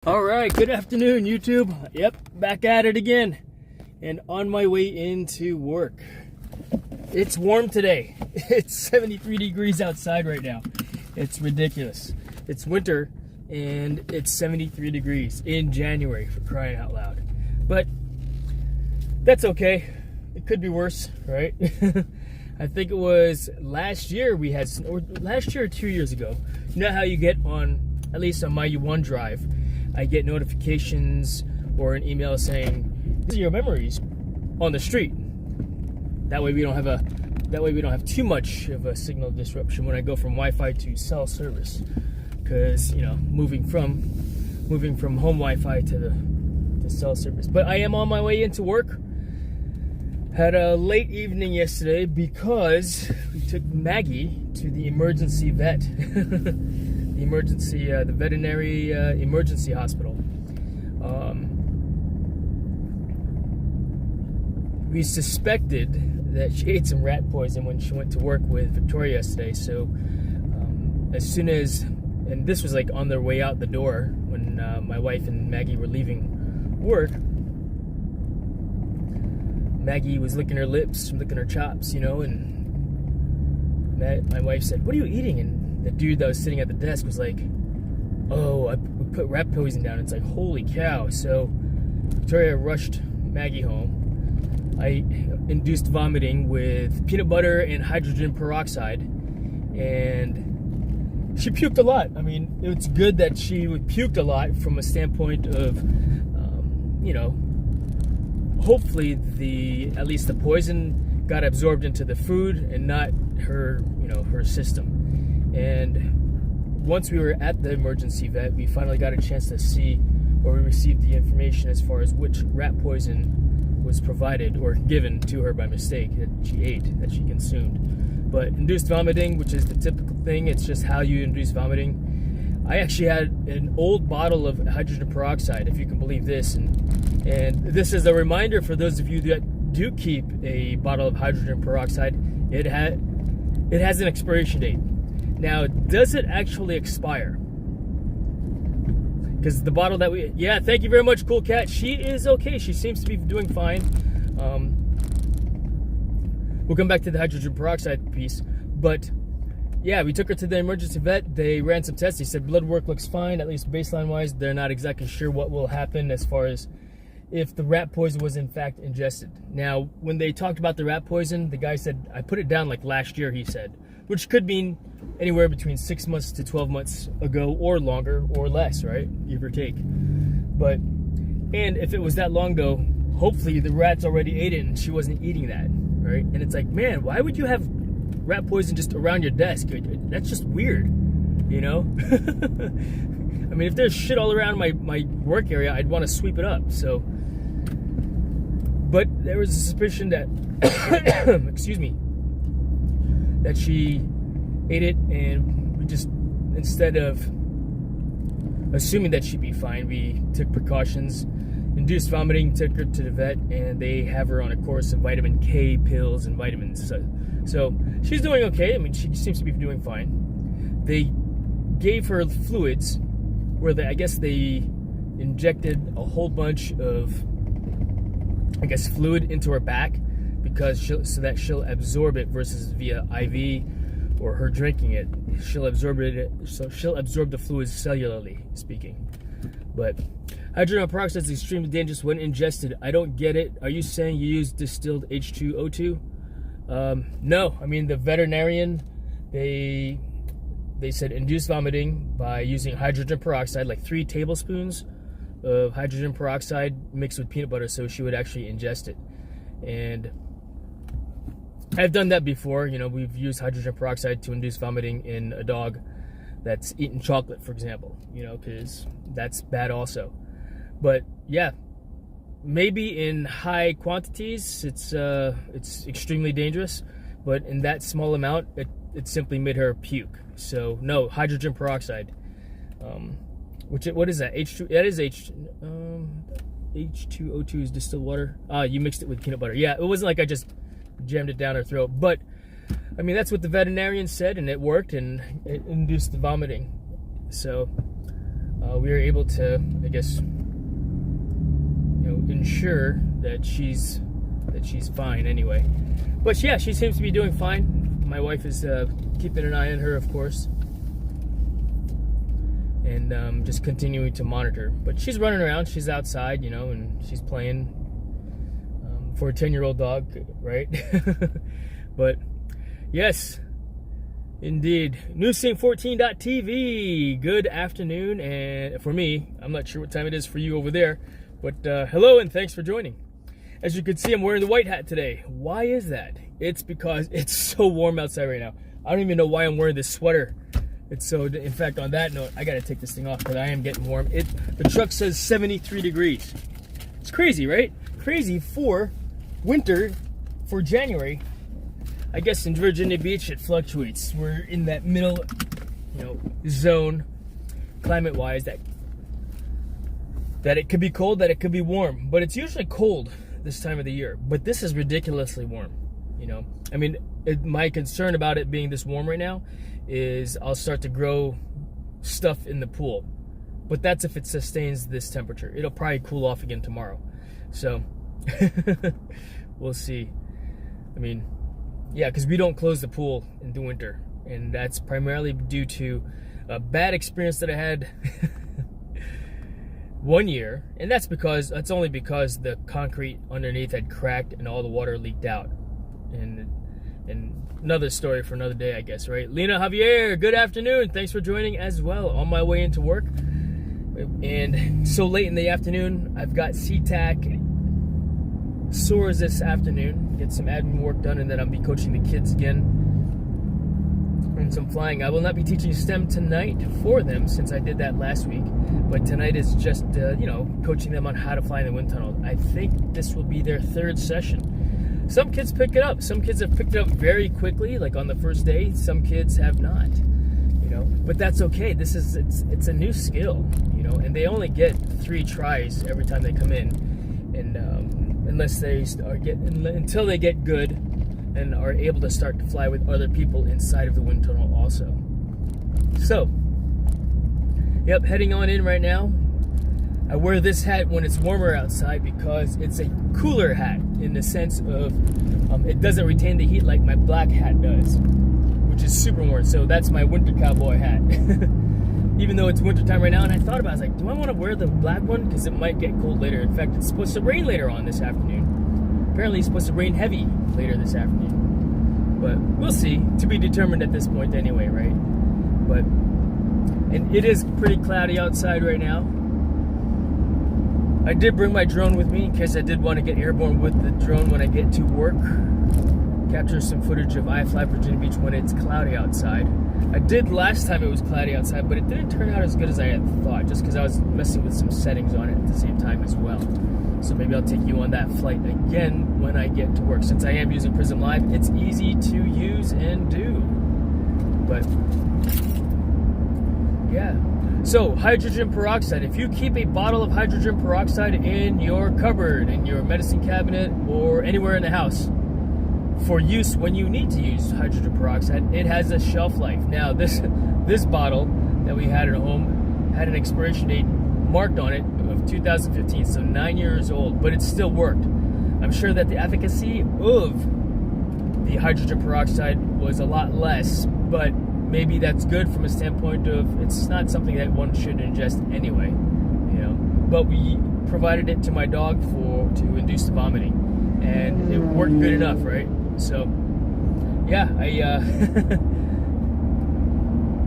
All right, good afternoon, YouTube. Yep, back at it again and on my way into work. It's warm today. It's 73 degrees outside right now. It's ridiculous. It's winter and it's 73 degrees in January, for crying out loud. But that's okay. It could be worse, right? I think it was last year we had, or last year or 2 years ago. You know how you get on, at least on my OneDrive, I get notifications or an email saying, "These are your memories on the street." That way we don't have too much of a signal disruption when I go from Wi-Fi to cell service, because you know, moving from home Wi-Fi to the cell service. But I am on my way into work. Had a late evening yesterday because we took Maggie to the emergency vet. The veterinary emergency hospital. We suspected that she ate some rat poison when she went to work with Victoria yesterday. So as soon as, and this was like on their way out the door when my wife and Maggie were leaving work, Maggie was licking her lips, licking her chops, you know, and my wife said, "What are you eating?" And the dude that was sitting at the desk was like, "Oh, I put rat poison down." It's like, holy cow. So Victoria rushed Maggie home. I induced vomiting with peanut butter and hydrogen peroxide, and she puked a lot. I mean, it's good that she puked a lot from a standpoint of, you know, hopefully at least the poison got absorbed into the food and not her, you know, her system. And once we were at the emergency vet, we finally got a chance to see, or we received the information as far as which rat poison was provided or given to her by mistake that she ate, that she consumed. But induced vomiting, which is the typical thing, it's just how you induce vomiting. I actually had an old bottle of hydrogen peroxide, if you can believe this, and this is a reminder for those of you that do keep a bottle of hydrogen peroxide. It has an expiration date. Now, does it actually expire? Because the bottle that yeah, thank you very much, Cool Cat. She is okay. She seems to be doing fine. We'll come back to the hydrogen peroxide piece. But yeah, we took her to the emergency vet. They ran some tests. They said blood work looks fine, at least baseline-wise. They're not exactly sure what will happen as far as if the rat poison was in fact ingested. Now, when they talked about the rat poison, the guy said, I put it down like last year, he said, which could mean anywhere between 6 months to 12 months ago or longer or less, right? Give or take. But, and if it was that long ago, hopefully the rats already ate it and she wasn't eating that, right? And it's like, man, why would you have rat poison just around your desk? That's just weird, you know? I mean, if there's shit all around my work area, I'd want to sweep it up, so. But there was a suspicion that, excuse me, that she ate it, and we just, instead of assuming that she'd be fine, we took precautions, induced vomiting, took her to the vet, and they have her on a course of vitamin K pills and vitamins. So she's doing okay. I mean, she seems to be doing fine. They gave her fluids where I guess they injected a whole bunch of, I guess, fluid into her back, because so that she'll absorb it versus via IV or her drinking it. She'll absorb it, so she'll absorb the fluids cellularly speaking. But hydrogen peroxide is extremely dangerous when ingested. I don't get it. Are you saying you use distilled H2O2? No, I mean the veterinarian, they said induce vomiting by using hydrogen peroxide, like 3 tablespoons of hydrogen peroxide mixed with peanut butter, so she would actually ingest it. And I've done that before. You know, we've used hydrogen peroxide to induce vomiting in a dog that's eaten chocolate, for example, you know, because that's bad also. But yeah, maybe in high quantities it's extremely dangerous, but in that small amount it simply made her puke. So no, hydrogen peroxide, what is that? That is H2O2 is distilled water. You mixed it with peanut butter. Yeah, it wasn't like I just jammed it down her throat, but I mean, that's what the veterinarian said, and it worked, and it induced the vomiting. So we were able to, I guess, ensure that she's fine anyway. But yeah, she seems to be doing fine. My wife is keeping an eye on her, of course, and just continuing to monitor. But she's running around, she's outside, and she's playing. For a 10-year-old dog, right? But yes, indeed. DroneStream14.tv. Good afternoon, and for me, I'm not sure what time it is for you over there, but hello and thanks for joining. As you can see, I'm wearing the white hat today. Why is that? It's because it's so warm outside right now. I don't even know why I'm wearing this sweater. It's so. In fact, on that note, I gotta take this thing off because I am getting warm. The truck says 73 degrees. It's crazy, right? Crazy for winter, for January. I guess in Virginia Beach it fluctuates. We're in that middle, zone, climate-wise, that it could be cold, that it could be warm. But it's usually cold this time of the year. But this is ridiculously warm. I mean, my concern about it being this warm right now is I'll start to grow stuff in the pool. But that's if it sustains this temperature. It'll probably cool off again tomorrow. So we'll see. I mean, yeah, because we don't close the pool in the winter, and that's primarily due to a bad experience that I had one year, and that's only because the concrete underneath had cracked and all the water leaked out. And another story for another day, I guess, right? Lena Javier, good afternoon. Thanks for joining as well. On my way into work, and so late in the afternoon, I've got CTAC SOARs this afternoon. Get some admin work done, and then I'll be coaching the kids again and some flying. I will not be teaching STEM tonight for them since I did that last week, but tonight is just coaching them on how to fly in the wind tunnel. I think this will be their third session. Some kids pick it up. Some kids have picked it up very quickly, like on the first day. Some kids have not, but that's okay. It's a new skill, and they only get 3 tries every time they come in, and until they get good and are able to start to fly with other people inside of the wind tunnel also. So, yep, heading on in right now. I wear this hat when it's warmer outside because it's a cooler hat in the sense of it doesn't retain the heat like my black hat does, which is super warm. So that's my winter cowboy hat. Even though it's wintertime right now, and I thought about it, I was like, do I want to wear the black one? Because it might get cold later. In fact, it's supposed to rain later on this afternoon. Apparently it's supposed to rain heavy later this afternoon. But we'll see. To be determined at this point anyway, right? And it is pretty cloudy outside right now. I did bring my drone with me in case I did want to get airborne with the drone when I get to work. Capture some footage of I Fly Virginia Beach when it's cloudy outside. I did last time it was cloudy outside, but it didn't turn out as good as I had thought, just because I was messing with some settings on it at the same time as well. So maybe I'll take you on that flight again when I get to work. Since I am using Prism Live, it's easy to use and do. But yeah. So, hydrogen peroxide. If you keep a bottle of hydrogen peroxide in your cupboard, in your medicine cabinet, or anywhere in the house, for use when you need to use hydrogen peroxide, it has a shelf life. Now, this bottle that we had at home had an expiration date marked on it of 2015, so 9 years old, but it still worked. I'm sure that the efficacy of the hydrogen peroxide was a lot less, but maybe that's good from a standpoint of it's not something that one should ingest anyway, But we provided it to my dog to induce the vomiting, and it worked good enough, right? So, yeah,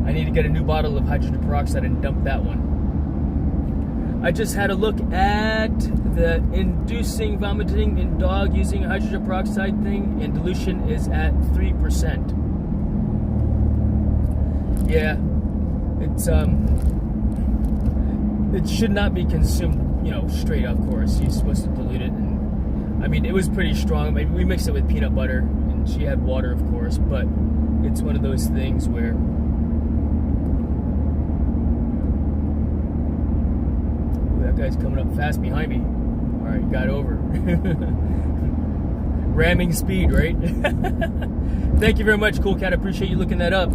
I need to get a new bottle of hydrogen peroxide and dump that one. I just had a look at the inducing vomiting in dog using hydrogen peroxide thing, and dilution is at 3%. Yeah, it should not be consumed, straight up, of course. You're supposed to dilute it. And, I mean, it was pretty strong. Maybe we mixed it with peanut butter, and she had water, of course, but it's one of those things where that guy's coming up fast behind me. All right, got over. Ramming speed, right? Thank you very much, Cool Cat. I appreciate you looking that up.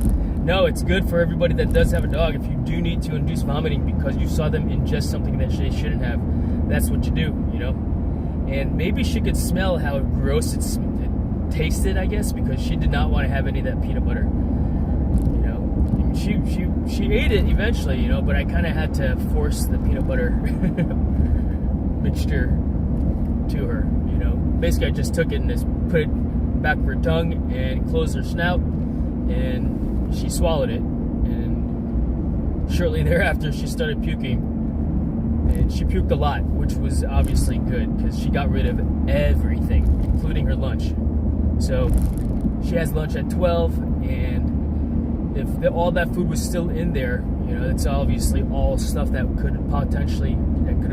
no, it's good for everybody that does have a dog. If you do need to induce vomiting because you saw them ingest something that they shouldn't have, that's what you do, you know. And maybe she could smell how gross it tasted, I guess, because she did not want to have any of that peanut butter. You know, she ate it eventually, you know, but I kind of had to force the peanut butter mixture to her, you know. Basically, I just took it and just put it back of her tongue and closed her snout, and she swallowed it. And shortly thereafter, she started puking, and she puked a lot, which was obviously good because she got rid of everything, including her lunch. So she has lunch at 12, and if all that food was still in there, you know, it's obviously all stuff that could have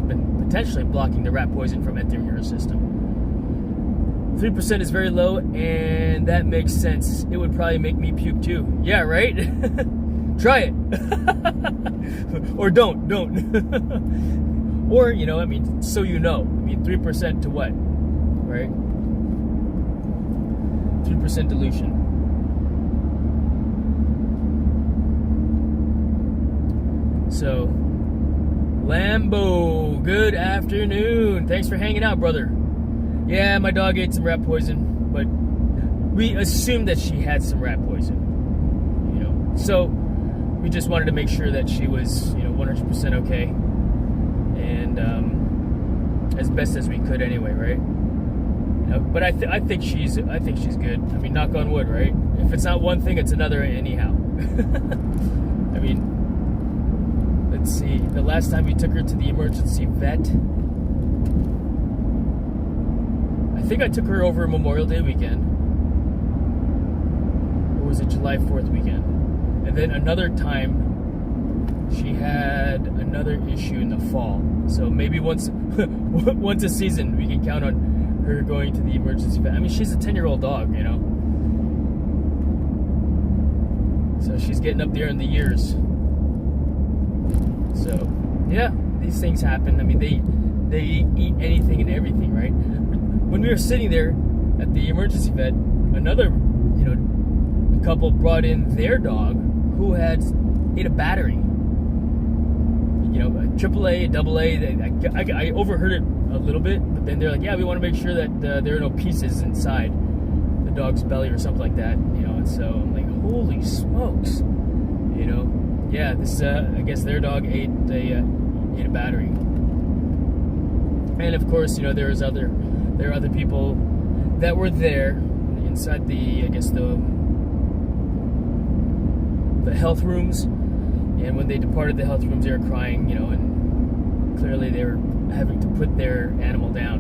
been potentially blocking the rat poison from entering her system. 3% is very low, and that makes sense. It would probably make me puke too. Yeah, right? Try it. Or don't. Or, you know, I mean, so you know. I mean, 3% to what? Right? 3% dilution. So, Lambo, good afternoon. Thanks for hanging out, brother. Yeah, my dog ate some rat poison, but we assumed that she had some rat poison, you know. So we just wanted to make sure that she was, you know, 100% okay, and as best as we could anyway, right? You know, but I think she's good. I mean, knock on wood, right? If it's not one thing, it's another anyhow. I mean, let's see. The last time we took her to the emergency vet, I think I took her over Memorial Day weekend, or was it July 4th weekend? And then another time, she had another issue in the fall. So maybe once a season, we can count on her going to the emergency vet. I mean, she's a 10-year-old dog, you know. So she's getting up there in the years. So, yeah, these things happen. I mean, they eat anything and everything, right? When we were sitting there at the emergency vet, another, you know, couple brought in their dog who had ate a battery. You know, a AAA, a AA. I overheard it a little bit, but then they're like, yeah, we want to make sure that there are no pieces inside the dog's belly or something like that, you know. And so I'm like, holy smokes, you know. Yeah, this I guess their dog ate a battery. And of course, you know, there are other people that were there inside the health rooms, and when they departed the health rooms, they were crying, you know, and clearly they were having to put their animal down.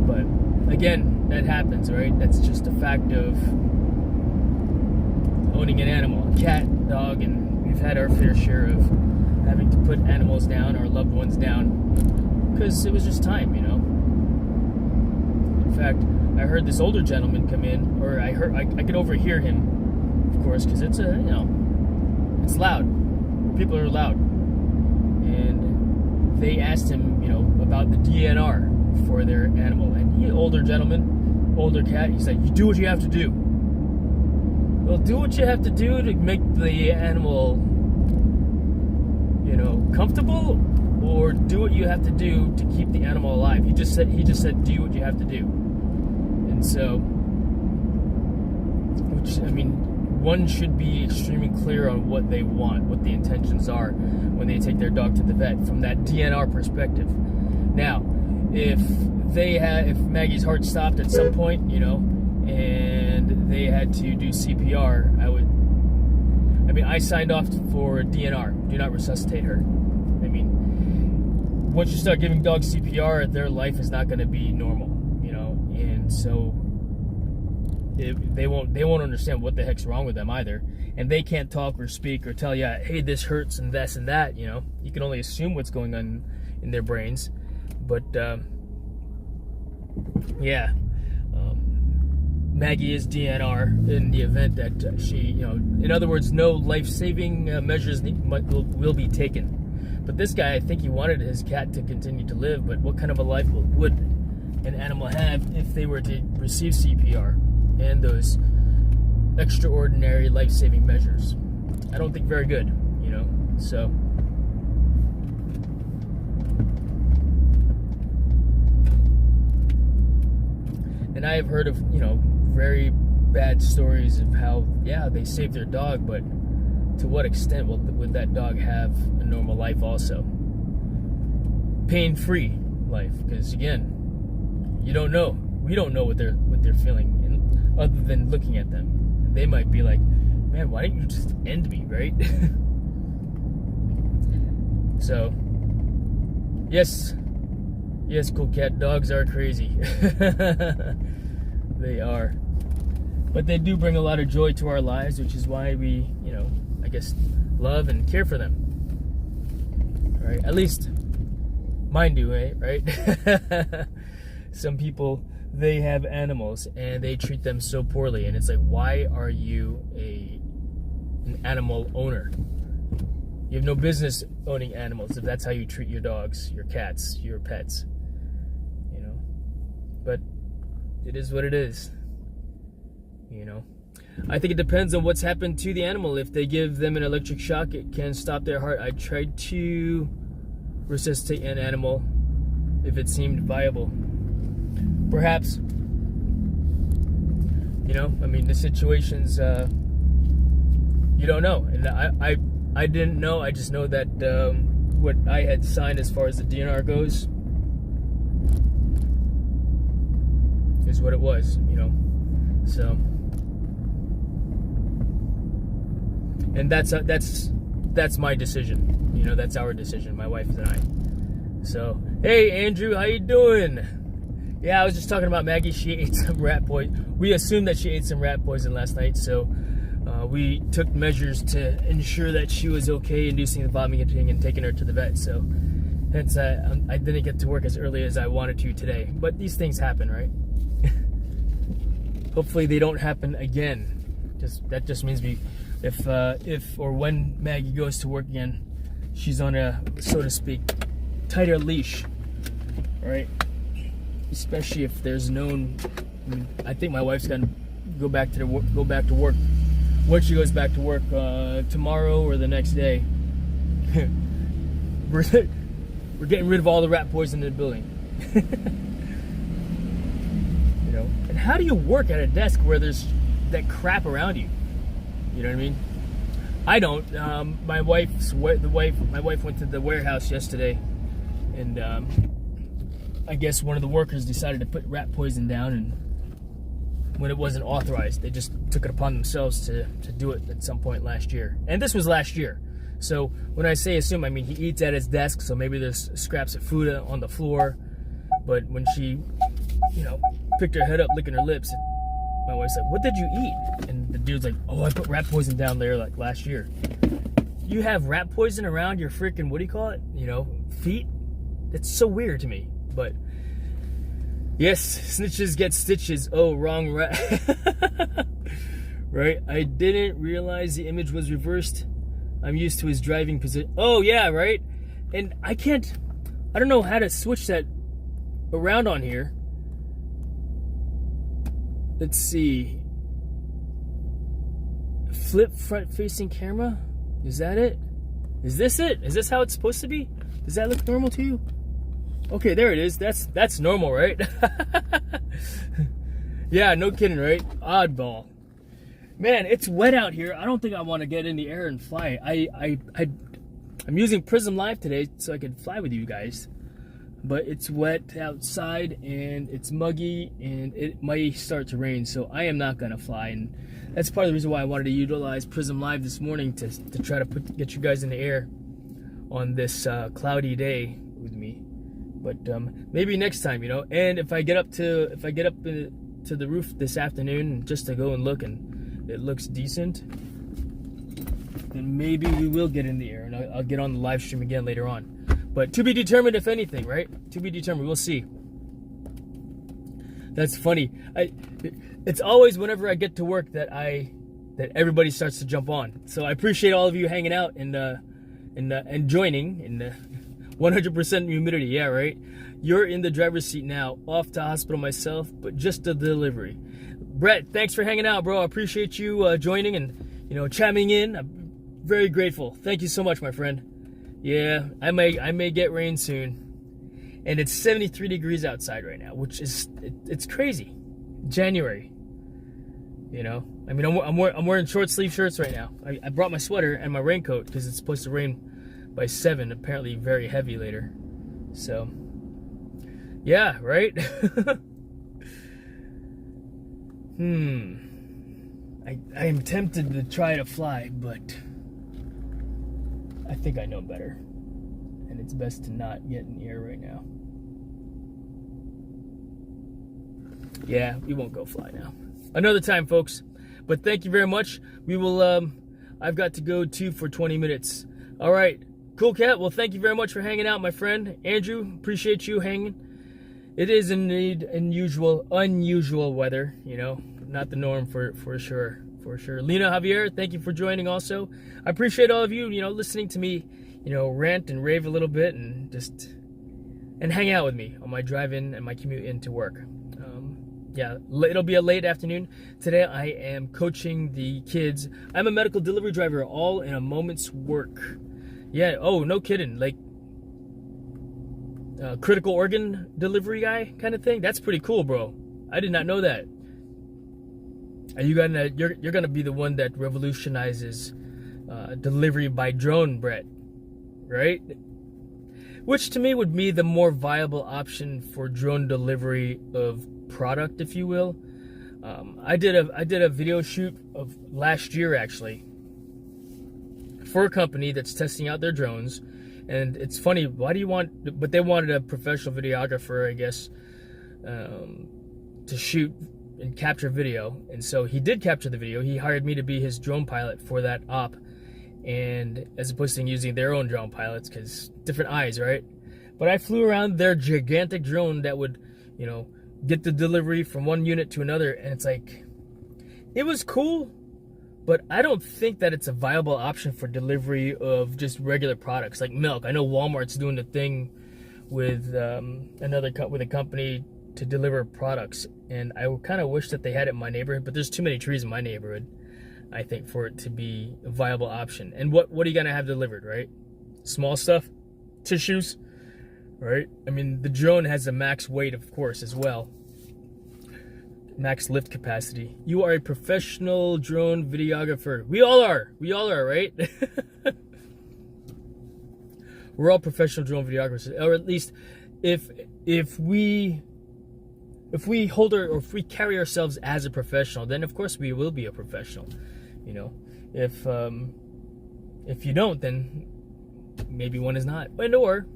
But again, that happens, right? That's just a fact of owning an animal, a cat, dog, and we've had our fair share of having to put animals down, our loved ones down, because it was just time, you know. In fact, I heard this older gentleman come in, or I could overhear him, of course, because it's it's loud. People are loud, and they asked him, you know, about the DNR for their animal, and he, older gentleman, older cat, he's like, you do what you have to do. Well, do what you have to do to make the animal, you know, comfortable, or do what you have to do to keep the animal alive. He just said do what you have to do. And so, which, I mean, one should be extremely clear on what they want, what the intentions are when they take their dog to the vet from that DNR perspective. Now, if Maggie's heart stopped at some point, you know, and they had to do CPR, I signed off for DNR, do not resuscitate her. I mean, once you start giving dogs CPR, their life is not going to be normal, you know, and so they won't understand what the heck's wrong with them either, and they can't talk or speak or tell you, hey, this hurts and this and that, you know. You can only assume what's going on in their brains, but yeah. Maggie is DNR in the event that she, you know, in other words, no life-saving measures will be taken. But this guy, I think he wanted his cat to continue to live, but what kind of a life would an animal have if they were to receive CPR and those extraordinary life-saving measures. I don't think very good, you know. So and I have heard of, you know, very bad stories of how, yeah, they saved their dog, but to what extent would that dog have a normal life also? Pain-free life, because again, you don't know. We don't know what they're feeling, and other than looking at them. And they might be like, man, why didn't you just end me, right? So, yes, cool cat, dogs are crazy. They are. But they do bring a lot of joy to our lives, which is why we, you know, I guess, love and care for them. All right, at least mine do, right? Some people, they have animals and they treat them so poorly, and it's like, why are you an animal owner? You have no business owning animals if that's how you treat your dogs, your cats, your pets, you know. But it is what it is, you know. I think it depends on what's happened to the animal. If they give them an electric shock, it can stop their heart. I tried to resuscitate an animal if it seemed viable. Perhaps, you know, I mean, the situations, you don't know. And I didn't know. I just know that what I had signed as far as the DNR goes is what it was, you know. So, and that's my decision. You know, that's our decision, my wife and I. So, hey Andrew, how you doing? Yeah, I was just talking about Maggie. She ate some rat poison. We assumed that she ate some rat poison last night, so we took measures to ensure that she was okay, inducing the vomiting and taking her to the vet. So, hence I didn't get to work as early as I wanted to today. But these things happen, right? Hopefully they don't happen again. That just means if or when Maggie goes to work again, she's on a, so to speak, tighter leash, right? Especially if there's known. I mean, I think my wife's gonna go back to work when she goes back to work tomorrow or the next day. We're getting rid of all the rat poison in the building. You know, and how do you work at a desk where there's that crap around you? You know what I mean? I don't. My wife went to the warehouse yesterday, and I guess one of the workers decided to put rat poison down, and when it wasn't authorized, they just took it upon themselves to do it at some point last year. And this was last year. So when I say assume, I mean he eats at his desk, so maybe there's scraps of food on the floor. But when she, you know, picked her head up, licking her lips, my wife's like, "What did you eat?" And the dude's like, "Oh, I put rat poison down there like last year." You have rat poison around your freaking, what do you call it? You know, feet? It's so weird to me. But yes, snitches get stitches. Oh, wrong rat. Right? I didn't realize the image was reversed. I'm used to his driving position. Oh, yeah, right? And I don't know how to switch that around on here. Let's see. Flip front facing camera? Is that it? Is this it? Is this how it's supposed to be? Does that look normal to you? Okay, there it is. That's normal, right? Yeah, no kidding, right? Oddball. Man, it's wet out here. I don't think I want to get in the air and fly. I'm using Prism Live today so I can fly with you guys. But it's wet outside and it's muggy and it might start to rain, so I am not gonna fly. And that's part of the reason why I wanted to utilize Prism Live this morning to try to get you guys in the air on this cloudy day with me. But maybe next time, you know. And if I get up to the roof this afternoon just to go and look and it looks decent, then maybe we will get in the air and I'll get on the live stream again later on. But to be determined, if anything, right? To be determined. We'll see. That's funny. It's always whenever I get to work that everybody starts to jump on. So I appreciate all of you hanging out and joining in the 100% humidity. Yeah, right. You're in the driver's seat now. Off to hospital myself, but just a delivery. Brett, thanks for hanging out, bro. I appreciate you joining and, you know, chiming in. I'm very grateful. Thank you so much, my friend. Yeah, I may get rain soon. And it's 73 degrees outside right now, which is, it's crazy. January. You know, I mean, I'm wearing short sleeve shirts right now. I brought my sweater and my raincoat because it's supposed to rain by 7, apparently very heavy later. So, yeah, right? I am tempted to try to fly, but I think I know better. And it's best to not get in the air right now. Yeah, we won't go fly now. Another time, folks. But thank you very much. We will, I've got to go too for 20 minutes. All right. Cool, Cat. Well, thank you very much for hanging out, my friend. Andrew, appreciate you hanging. It is indeed unusual weather, you know. Not the norm for sure. For sure. Lena Javier, thank you for joining also. I appreciate all of you, you know, listening to me, you know, rant and rave a little bit and just, and hang out with me on my drive in and my commute into work. Yeah, it'll be a late afternoon. Today I am coaching the kids. I'm a medical delivery driver, all in a moment's work. Yeah, oh, no kidding. Like, critical organ delivery guy kind of thing. That's pretty cool, bro. I did not know that. Are you gonna? You're gonna be the one that revolutionizes delivery by drone, Brett, right? Which to me would be the more viable option for drone delivery of product, if you will. I did a video shoot of last year actually for a company that's testing out their drones, and it's funny. Why do you want? But they wanted a professional videographer, I guess, to shoot and capture video, and so he did capture the video. He hired me to be his drone pilot for that op, and as opposed to using their own drone pilots, because different eyes, right? But I flew around their gigantic drone that would, you know, get the delivery from one unit to another, and it's like, it was cool, but I don't think that it's a viable option for delivery of just regular products like milk. I know Walmart's doing the thing with with a company to deliver products, and I kind of wish that they had it in my neighborhood, but there's too many trees in my neighborhood, I think, for it to be a viable option. And what are you gonna have delivered, right? Small stuff, tissues, right? I mean, the drone has a max weight, of course, as well. Max lift capacity. You are a professional drone videographer. We all are, right? We're all professional drone videographers, or at least if we hold or if we carry ourselves as a professional, then of course we will be a professional. You know, if you don't, then maybe one is not. And or,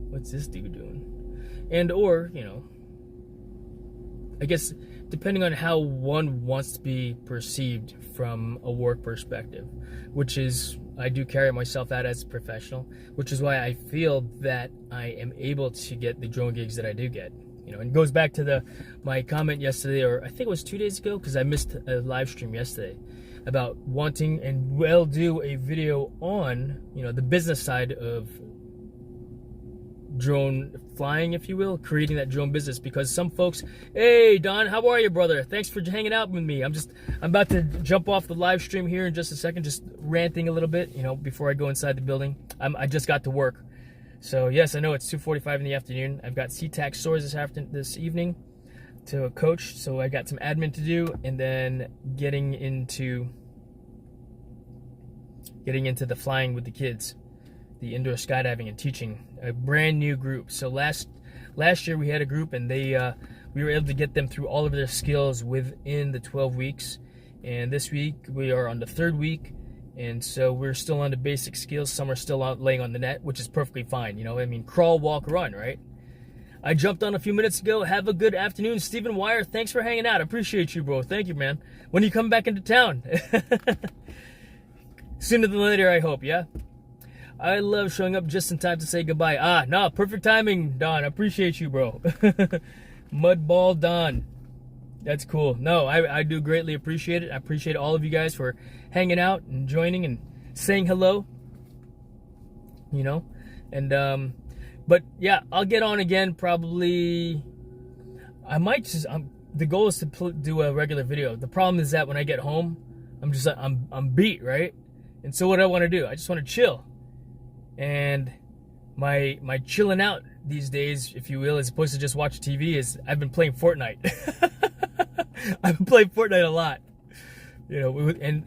what's this dude doing? And or, you know, I guess depending on how one wants to be perceived from a work perspective, which is, I do carry myself out as a professional, which is why I feel that I am able to get the drone gigs that I do get. You know, and it goes back to my comment yesterday, or I think it was 2 days ago, because I missed a live stream yesterday, about wanting and will do a video on, you know, the business side of drone flying, if you will, creating that drone business. Because some folks, hey Don, how are you, brother? Thanks for hanging out with me. I'm about to jump off the live stream here in just a second, just ranting a little bit, you know, before I go inside the building. I just got to work. So yes, I know it's 2:45 in the afternoon. I've got CTAC stores this evening to coach, so I got some admin to do, and then getting into the flying with the kids, the indoor skydiving and teaching a brand new group. So last year we had a group, and we were able to get them through all of their skills within the 12 weeks, and this week we are on the 3rd week. And so we're still on the basic skills. Some are still out laying on the net, which is perfectly fine. You know, I mean, crawl, walk, run, right? I jumped on a few minutes ago. Have a good afternoon. Stephen Wire, thanks for hanging out. I appreciate you, bro. Thank you, man. When you come back into town? Sooner than later, I hope, yeah? I love showing up just in time to say goodbye. No, perfect timing, Don. I appreciate you, bro. Mudball Don. That's cool. No, I do greatly appreciate it. I appreciate all of you guys for hanging out and joining and saying hello. You know, and but yeah, I'll get on again probably. I might just the goal is to do a regular video. The problem is that when I get home, I'm just I'm beat, right? And so what I want to do, I just want to chill. And my chilling out these days, if you will, as opposed to just watch TV, is I've been playing Fortnite. I've been playing Fortnite a lot, you know, and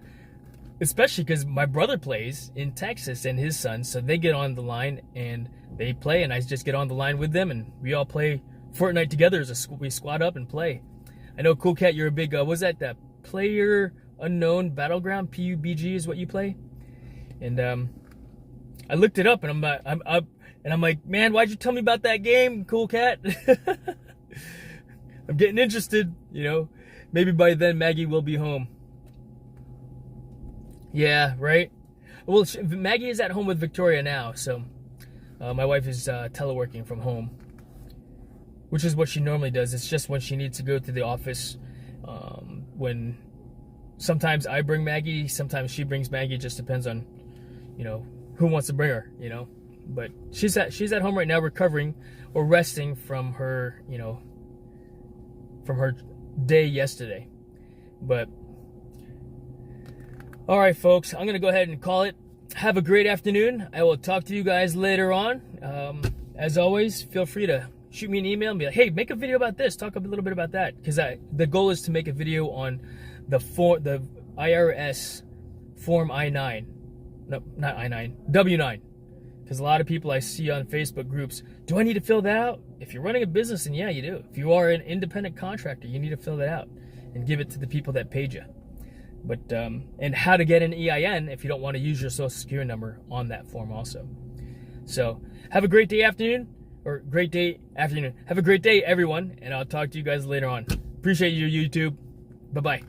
especially because my brother plays in Texas and his son, so they get on the line and they play, and I just get on the line with them, and we all play Fortnite together. We squad up and play. I know, Cool Cat, you're a big, was that the Player Unknown Battleground, PUBG is what you play? And I looked it up, and I'm like, man, why'd you tell me about that game, Cool Cat? I'm getting interested, you know. Maybe by then Maggie will be home. Yeah, right? Well, Maggie is at home with Victoria now, so my wife is teleworking from home, which is what she normally does. It's just when she needs to go to the office, when sometimes I bring Maggie, sometimes she brings Maggie. It just depends on, you know, who wants to bring her, you know. But she's at home right now, recovering or resting from her, you know, from her day yesterday. But all right, folks, I'm gonna go ahead and call it. Have a great afternoon. I will talk to you guys later on. As always, feel free to shoot me an email and be like, hey, make a video about this, talk a little bit about that, because the goal is to make a video on the IRS form I-9. No, not I-9, W-9. Because a lot of people I see on Facebook groups, do I need to fill that out? If you're running a business, then yeah, you do. If you are an independent contractor, you need to fill that out and give it to the people that paid you. But and how to get an EIN if you don't want to use your social security number on that form also. So have a great day, afternoon, or great day, afternoon. Have a great day, everyone, and I'll talk to you guys later on. Appreciate you, YouTube. Bye-bye.